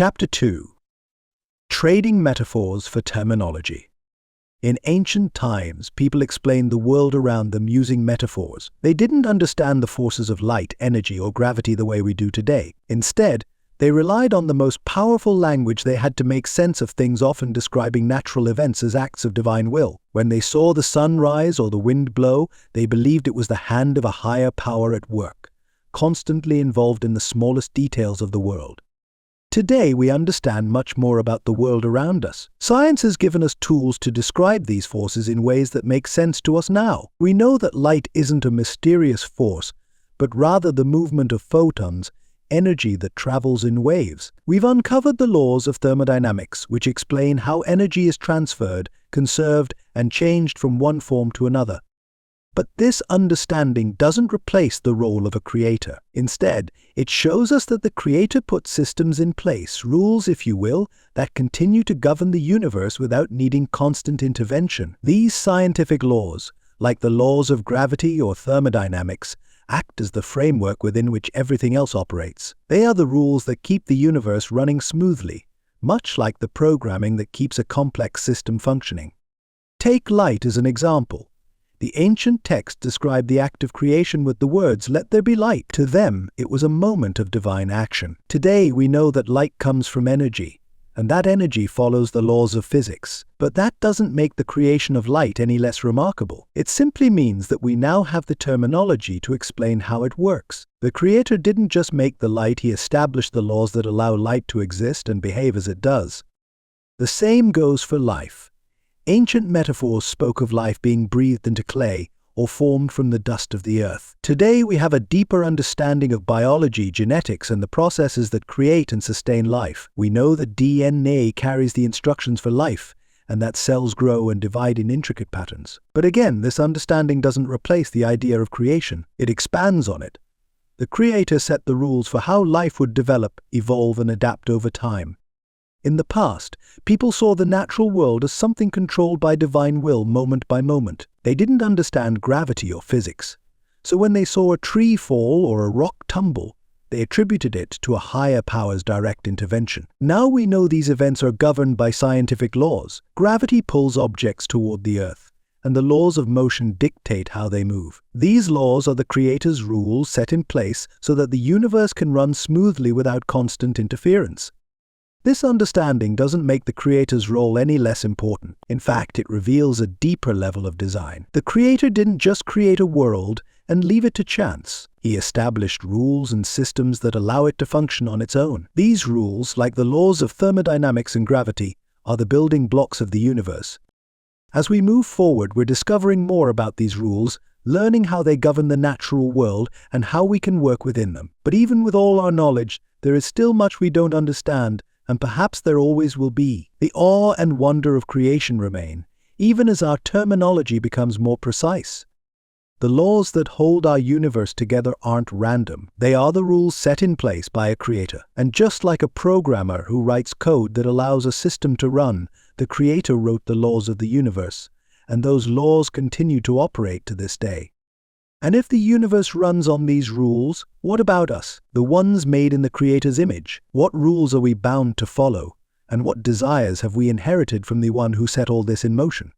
Chapter 2. Trading Metaphors for Terminology. In ancient times, people explained the world around them using metaphors. They didn't understand the forces of light, energy, or gravity the way we do today. Instead, they relied on the most powerful language they had to make sense of things, often describing natural events as acts of divine will. When they saw the sun rise or the wind blow, they believed it was the hand of a higher power at work, constantly involved in the smallest details of the world. Today, we understand much more about the world around us. Science has given us tools to describe these forces in ways that make sense to us now. We know that light isn't a mysterious force, but rather the movement of photons, energy that travels in waves. We've uncovered the laws of thermodynamics, which explain how energy is transferred, conserved, and changed from one form to another. But this understanding doesn't replace the role of a creator. Instead, it shows us that the creator put systems in place, rules, if you will, that continue to govern the universe without needing constant intervention. These scientific laws, like the laws of gravity or thermodynamics, act as the framework within which everything else operates. They are the rules that keep the universe running smoothly, much like the programming that keeps a complex system functioning. Take light as an example. The ancient texts described the act of creation with the words, "Let there be light." To them, it was a moment of divine action. Today, we know that light comes from energy, and that energy follows the laws of physics. But that doesn't make the creation of light any less remarkable. It simply means that we now have the terminology to explain how it works. The Creator didn't just make the light, He established the laws that allow light to exist and behave as it does. The same goes for life. Ancient metaphors spoke of life being breathed into clay or formed from the dust of the earth. Today, we have a deeper understanding of biology, genetics, and the processes that create and sustain life. We know that DNA carries the instructions for life, and that cells grow and divide in intricate patterns. But again, this understanding doesn't replace the idea of creation. It expands on it. The Creator set the rules for how life would develop, evolve, and adapt over time. In the past, people saw the natural world as something controlled by divine will moment by moment. They didn't understand gravity or physics. So when they saw a tree fall or a rock tumble, they attributed it to a higher power's direct intervention. Now we know these events are governed by scientific laws. Gravity pulls objects toward the earth, and the laws of motion dictate how they move. These laws are the Creator's rules set in place so that the universe can run smoothly without constant interference. This understanding doesn't make the Creator's role any less important. In fact, it reveals a deeper level of design. The Creator didn't just create a world and leave it to chance. He established rules and systems that allow it to function on its own. These rules, like the laws of thermodynamics and gravity, are the building blocks of the universe. As we move forward, we're discovering more about these rules, learning how they govern the natural world and how we can work within them. But even with all our knowledge, there is still much we don't understand, and perhaps there always will be. The awe and wonder of creation remain, even as our terminology becomes more precise. The laws that hold our universe together aren't random. They are the rules set in place by a creator. And just like a programmer who writes code that allows a system to run, the Creator wrote the laws of the universe, and those laws continue to operate to this day. And if the universe runs on these rules, what about us, the ones made in the Creator's image? What rules are we bound to follow? And what desires have we inherited from the one who set all this in motion?